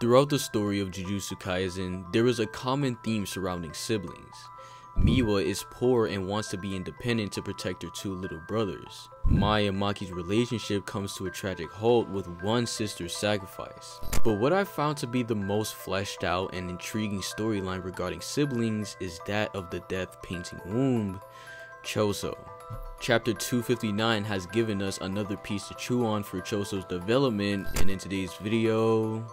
Throughout the story of Jujutsu Kaisen, there is a common theme surrounding siblings. Miwa is poor and wants to be independent to protect her two little brothers. Mai and Maki's relationship comes to a tragic halt with one sister's sacrifice. But what I found to be the most fleshed out and intriguing storyline regarding siblings is that of the death painting womb, Choso. Chapter 259 has given us another piece to chew on for Choso's development, and in today's video,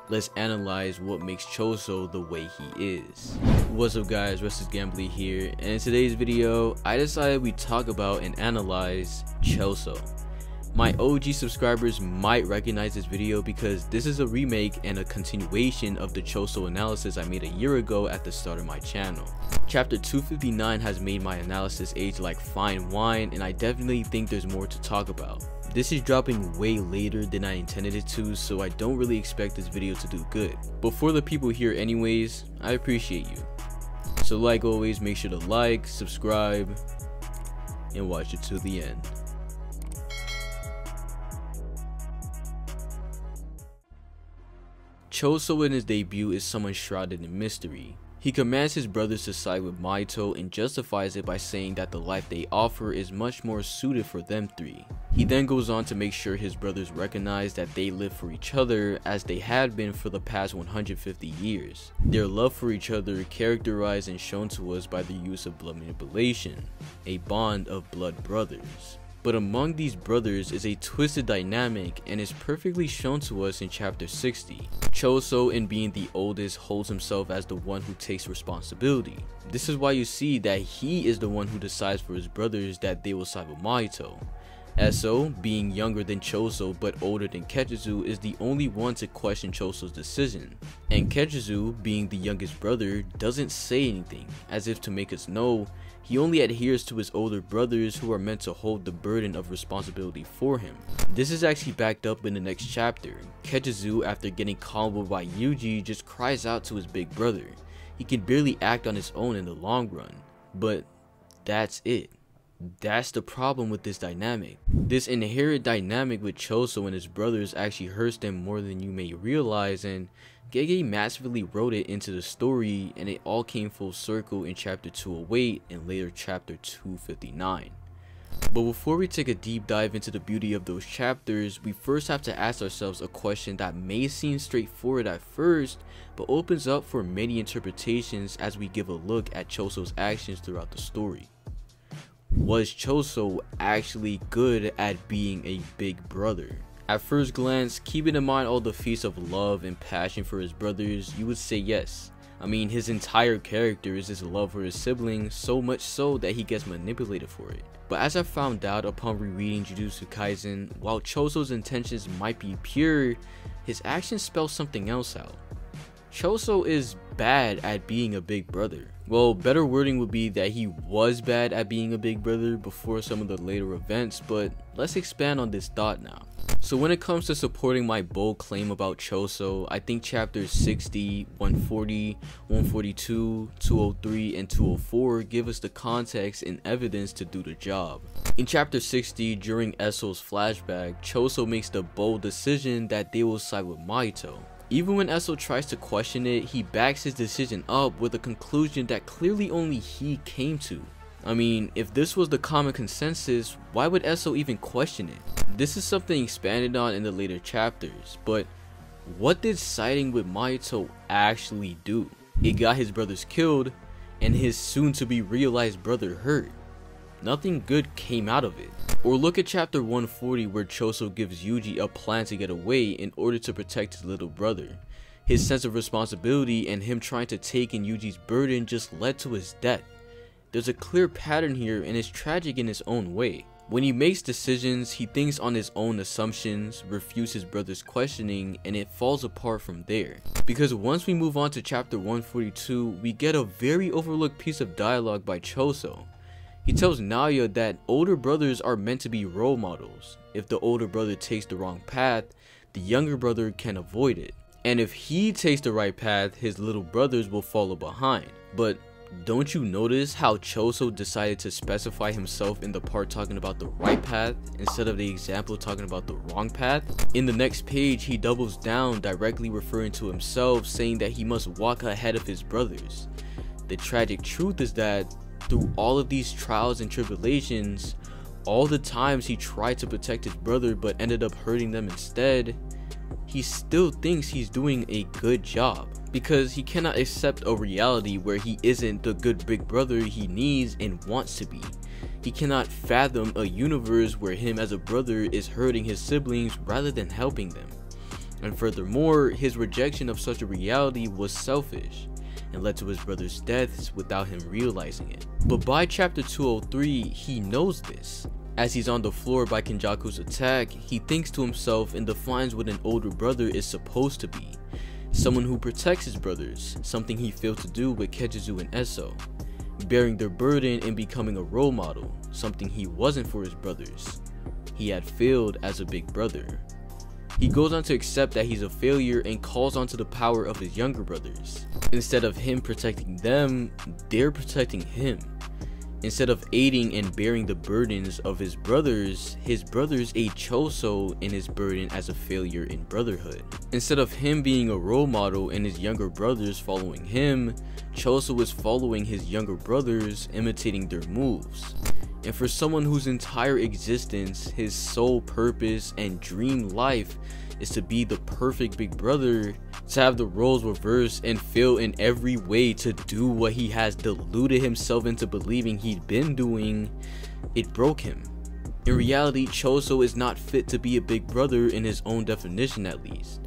let's analyze what makes Choso the way he is. What's up guys, Restless Gambly here, and in today's video, I decided we talk about and analyze Choso. My OG subscribers might recognize this video because this is a remake and a continuation of the Choso analysis I made a year ago at the start of my channel. Chapter 259 has made my analysis age like fine wine, and I definitely think there's more to talk about. This is dropping way later than I intended it to, so I don't really expect this video to do good. But for the people here anyways, I appreciate you. So like always, make sure to like, subscribe, and watch it to the end. Choso in his debut is someone shrouded in mystery. He commands his brothers to side with Mahito and justifies it by saying that the life they offer is much more suited for them three. He then goes on to make sure his brothers recognize that they live for each other as they had been for the past 150 years. Their love for each other characterized and shown to us by the use of blood manipulation, a bond of blood brothers. But among these brothers is a twisted dynamic and is perfectly shown to us in chapter 60. Choso, in being the oldest, holds himself as the one who takes responsibility. This is why you see that he is the one who decides for his brothers that they will side with Mahito. Eso, being younger than Choso but older than Ketsuzu, is the only one to question Choso's decision. And Ketsuzu, being the youngest brother, doesn't say anything, as if to make us know he only adheres to his older brothers who are meant to hold the burden of responsibility for him. This is actually backed up in the next chapter. Ketsuzu, after getting comboed by Yuji, just cries out to his big brother. He can barely act on his own in the long run. But that's it. That's the problem with this dynamic. This inherent dynamic with Choso and his brothers actually hurts them more than you may realize, and Gege massively wrote it into the story, and it all came full circle in chapter 208 and later chapter 259. But before we take a deep dive into the beauty of those chapters, we first have to ask ourselves a question that may seem straightforward at first, but opens up for many interpretations as we give a look at Choso's actions throughout the story. Was Choso actually good at being a big brother? At first glance, keeping in mind all the feats of love and passion for his brothers, you would say yes. I mean, his entire character is his love for his siblings, so much so that he gets manipulated for it. But as I found out upon rereading Jujutsu Kaisen, while Choso's intentions might be pure, his actions spell something else out. Choso is bad at being a big brother. Well, better wording would be that he was bad at being a big brother before some of the later events, but let's expand on this thought now. So when it comes to supporting my bold claim about Choso, I think chapters 60, 140, 142, 203, and 204 give us the context and evidence to do the job. In chapter 60, during Eso's flashback, Choso makes the bold decision that they will side with Mahito. Even when Eso tries to question it, he backs his decision up with a conclusion that clearly only he came to. I mean, if this was the common consensus, why would Eso even question it? This is something expanded on in the later chapters, but what did siding with Mahito actually do? It got his brothers killed and his soon-to-be realized brother hurt. Nothing good came out of it. Or look at chapter 140 where Choso gives Yuji a plan to get away in order to protect his little brother. His sense of responsibility and him trying to take in Yuji's burden just led to his death. There's a clear pattern here, and it's tragic in his own way. When he makes decisions, he thinks on his own assumptions, refutes his brother's questioning, and it falls apart from there. Because once we move on to chapter 142, we get a very overlooked piece of dialogue by Choso. He tells Naoya that older brothers are meant to be role models. If the older brother takes the wrong path, the younger brother can avoid it. And if he takes the right path, his little brothers will follow behind. But Don't you notice how Choso decided to specify himself in the part talking about the right path instead of the example talking about the wrong path? In the next page, he doubles down, directly referring to himself, saying that he must walk ahead of his brothers. The tragic truth is that through all of these trials and tribulations, all the times he tried to protect his brother but ended up hurting them instead, he still thinks he's doing a good job, because he cannot accept a reality where he isn't the good big brother he needs and wants to be. He cannot fathom a universe where him as a brother is hurting his siblings rather than helping them. And furthermore, his rejection of such a reality was selfish and led to his brother's deaths without him realizing it. But by chapter 203, he knows this. As he's on the floor by Kenjaku's attack, he thinks to himself and defines what an older brother is supposed to be. Someone who protects his brothers, something he failed to do with Kechizu and Eso. Bearing their burden and becoming a role model, something he wasn't for his brothers. He had failed as a big brother. He goes on to accept that he's a failure and calls onto the power of his younger brothers. Instead of him protecting them, they're protecting him. Instead of aiding and bearing the burdens of his brothers aid Choso in his burden as a failure in brotherhood. Instead of him being a role model and his younger brothers following him, Choso is following his younger brothers, imitating their moves. And for someone whose entire existence, his sole purpose and dream life is to be the perfect big brother, to have the roles reversed and fail in every way to do what he has deluded himself into believing he'd been doing, it broke him. In reality, Choso is not fit to be a big brother in his own definition at least,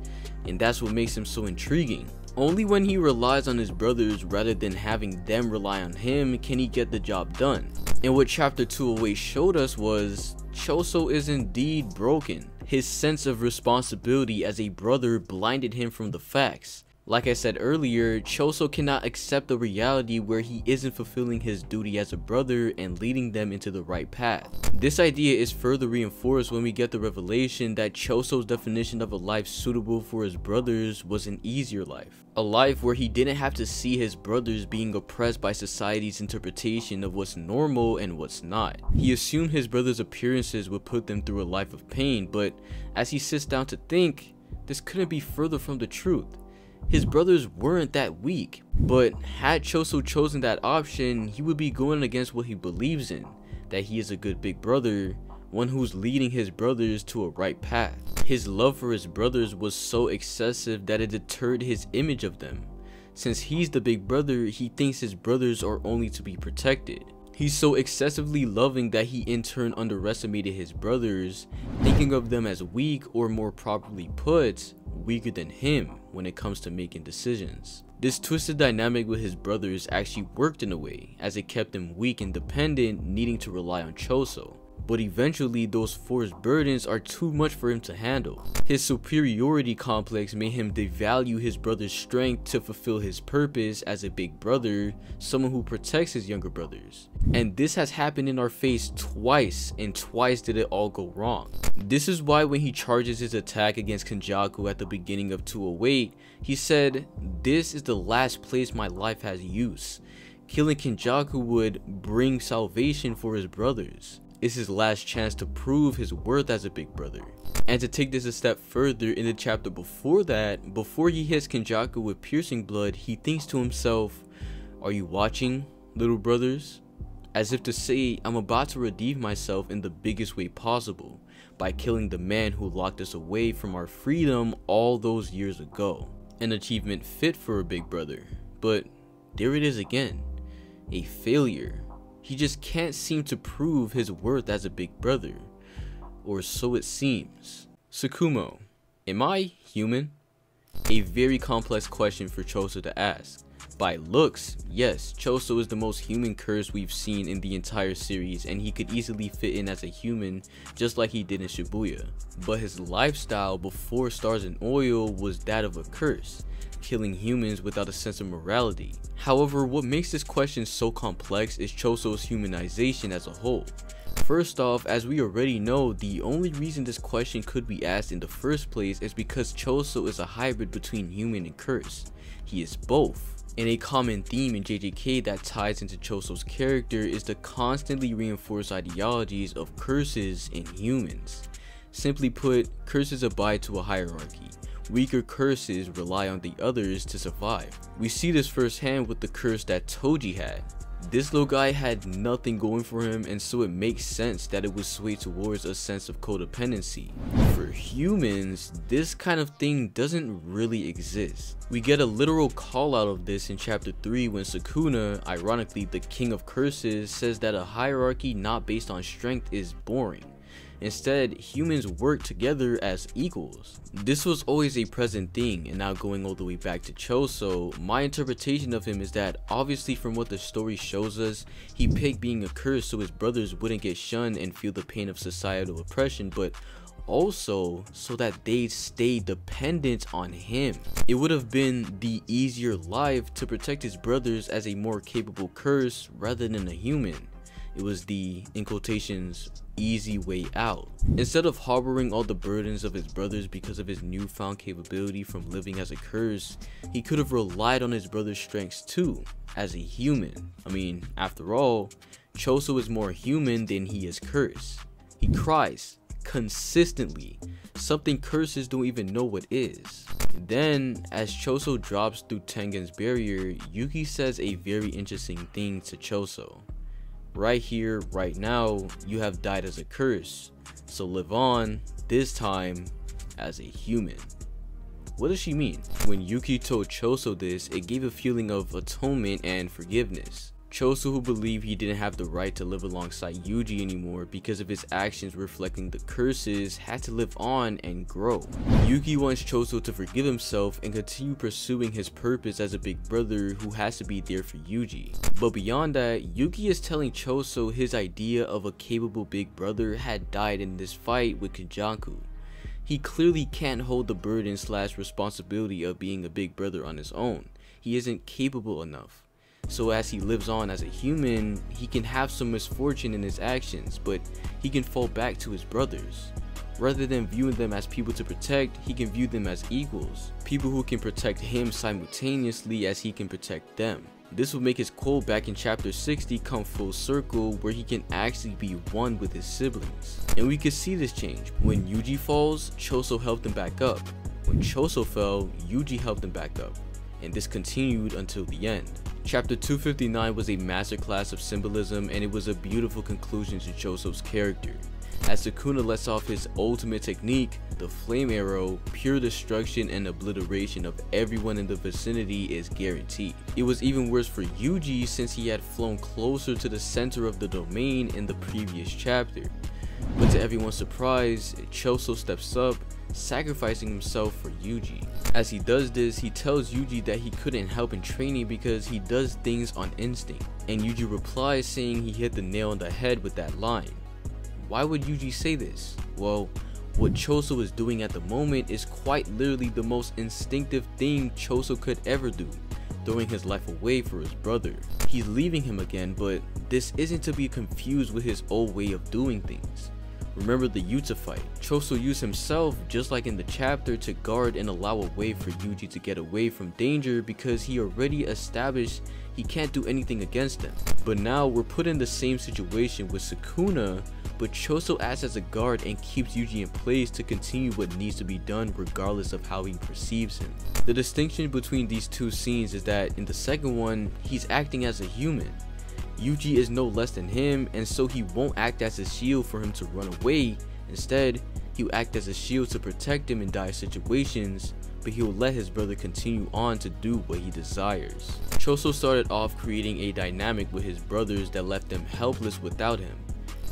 and that's what makes him so intriguing. Only when he relies on his brothers rather than having them rely on him can he get the job done. And what chapter 208 showed us was, Choso is indeed broken. His sense of responsibility as a brother blinded him from the facts. Like I said earlier, Choso cannot accept the reality where he isn't fulfilling his duty as a brother and leading them into the right path. This idea is further reinforced when we get the revelation that Choso's definition of a life suitable for his brothers was an easier life. A life where he didn't have to see his brothers being oppressed by society's interpretation of what's normal and what's not. He assumed his brothers' appearances would put them through a life of pain, but as he sits down to think, this couldn't be further from the truth. His brothers weren't that weak, but had Choso chosen that option, he would be going against what he believes in, that he is a good big brother, one who's leading his brothers to a right path. His love for his brothers was so excessive that it deterred his image of them. Since he's the big brother, he thinks his brothers are only to be protected. He's so excessively loving that he in turn underestimated his brothers, thinking of them as weak, or more properly put, weaker than him when it comes to making decisions. This twisted dynamic with his brothers actually worked in a way, as it kept him weak and dependent, needing to rely on Choso. But eventually those forced burdens are too much for him to handle. His superiority complex made him devalue his brother's strength to fulfill his purpose as a big brother, someone who protects his younger brothers. And this has happened in our face twice, and twice did it all go wrong. This is why when he charges his attack against Kenjaku at the beginning of 208, he said, "This is the last place my life has use. Killing Kenjaku would bring salvation for his brothers. It's his last chance to prove his worth as a big brother." And to take this a step further, in the chapter before that, before he hits Kenjaku with piercing blood, he thinks to himself, "Are you watching, little brothers?" As if to say, I'm about to redeem myself in the biggest way possible by killing the man who locked us away from our freedom all those years ago. An achievement fit for a big brother, but there it is again, a failure. He just can't seem to prove his worth as a big brother, or so it seems. Tsukumo, am I human? A very complex question for Choso to ask. By looks, yes, Choso is the most human curse we've seen in the entire series, and he could easily fit in as a human just like he did in Shibuya. But his lifestyle before Stars and Oil was that of a curse, killing humans without a sense of morality. However, what makes this question so complex is Choso's humanization as a whole. First off, as we already know, the only reason this question could be asked in the first place is because Choso is a hybrid between human and curse. He is both. And a common theme in JJK that ties into Choso's character is the constantly reinforced ideologies of curses in humans. Simply put, curses abide to a hierarchy. Weaker curses rely on the others to survive. We see this firsthand with the curse that Toji had. This little guy had nothing going for him, and so it makes sense that it would sway towards a sense of codependency. For humans, this kind of thing doesn't really exist. We get a literal call out of this in chapter 3 when Sukuna, ironically the king of curses, says that a hierarchy not based on strength is boring. Instead, humans work together as equals. This was always a present thing, and now going all the way back to Choso, my interpretation of him is that obviously from what the story shows us, he picked being a curse so his brothers wouldn't get shunned and feel the pain of societal oppression, but also so that they'd stay dependent on him. It would have been the easier life to protect his brothers as a more capable curse rather than a human. It was the, in quotations, easy way out. Instead of harboring all the burdens of his brothers because of his newfound capability from living as a curse, he could have relied on his brother's strengths too, as a human. I mean, after all, Choso is more human than he is curse. He cries consistently, something curses don't even know what is. Then, as Choso drops through Tengen's barrier, Yuki says a very interesting thing to Choso. Right here, right now, you have died as a curse, so live on, this time, as a human. What does she mean? When Yuki told Choso this, it gave a feeling of atonement and forgiveness. Choso, who believed he didn't have the right to live alongside Yuji anymore because of his actions reflecting the curses, had to live on and grow. Yuki wants Choso to forgive himself and continue pursuing his purpose as a big brother who has to be there for Yuji. But beyond that, Yuki is telling Choso his idea of a capable big brother had died in this fight with Kenjaku. He clearly can't hold the burden / responsibility of being a big brother on his own. He isn't capable enough. So as he lives on as a human, he can have some misfortune in his actions, but he can fall back to his brothers. Rather than viewing them as people to protect, he can view them as equals. People who can protect him simultaneously as he can protect them. This will make his quote back in chapter 60 come full circle, where he can actually be one with his siblings. And we can see this change. When Yuji falls, Choso helped him back up. When Choso fell, Yuji helped him back up. And this continued until the end. Chapter 259 was a masterclass of symbolism, and it was a beautiful conclusion to Choso's character. As Sukuna lets off his ultimate technique, the flame arrow, pure destruction and obliteration of everyone in the vicinity is guaranteed. It was even worse for Yuji since he had flown closer to the center of the domain in the previous chapter. But to everyone's surprise, Choso steps up, sacrificing himself for Yuji. As he does this, he tells Yuji that he couldn't help in training because he does things on instinct, and Yuji replies saying he hit the nail on the head with that line. Why would Yuji say this? Well, what Choso is doing at the moment is quite literally the most instinctive thing Choso could ever do, throwing his life away for his brother. He's leaving him again, but this isn't to be confused with his old way of doing things. Remember the Yuta fight. Choso used himself, just like in the chapter, to guard and allow a way for Yuji to get away from danger because he already established he can't do anything against them. But now we're put in the same situation with Sukuna, but Choso acts as a guard and keeps Yuji in place to continue what needs to be done regardless of how he perceives him. The distinction between these two scenes is that in the second one, he's acting as a human. Yuji is no less than him, and so he won't act as a shield for him to run away. Instead, he'll act as a shield to protect him in dire situations, but he'll let his brother continue on to do what he desires. Choso started off creating a dynamic with his brothers that left them helpless without him.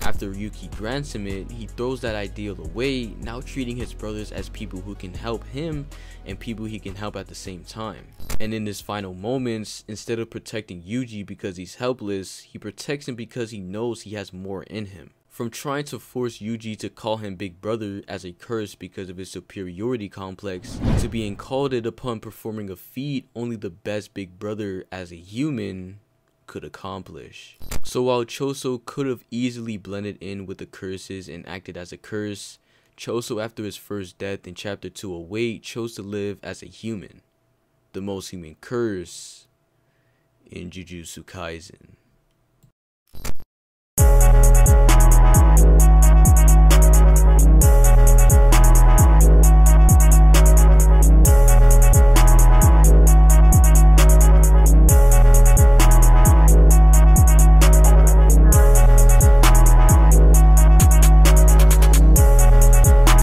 After Yuki grants him it, he throws that ideal away, now treating his brothers as people who can help him and people he can help at the same time. And in his final moments, instead of protecting Yuji because he's helpless, he protects him because he knows he has more in him. From trying to force Yuji to call him big brother as a curse because of his superiority complex, to being called it upon performing a feat only the best big brother as a human, could accomplish. So while Choso could have easily blended in with the curses and acted as a curse, Choso, after his first death in chapter 208, chose to live as a human, the most human curse in Jujutsu Kaisen.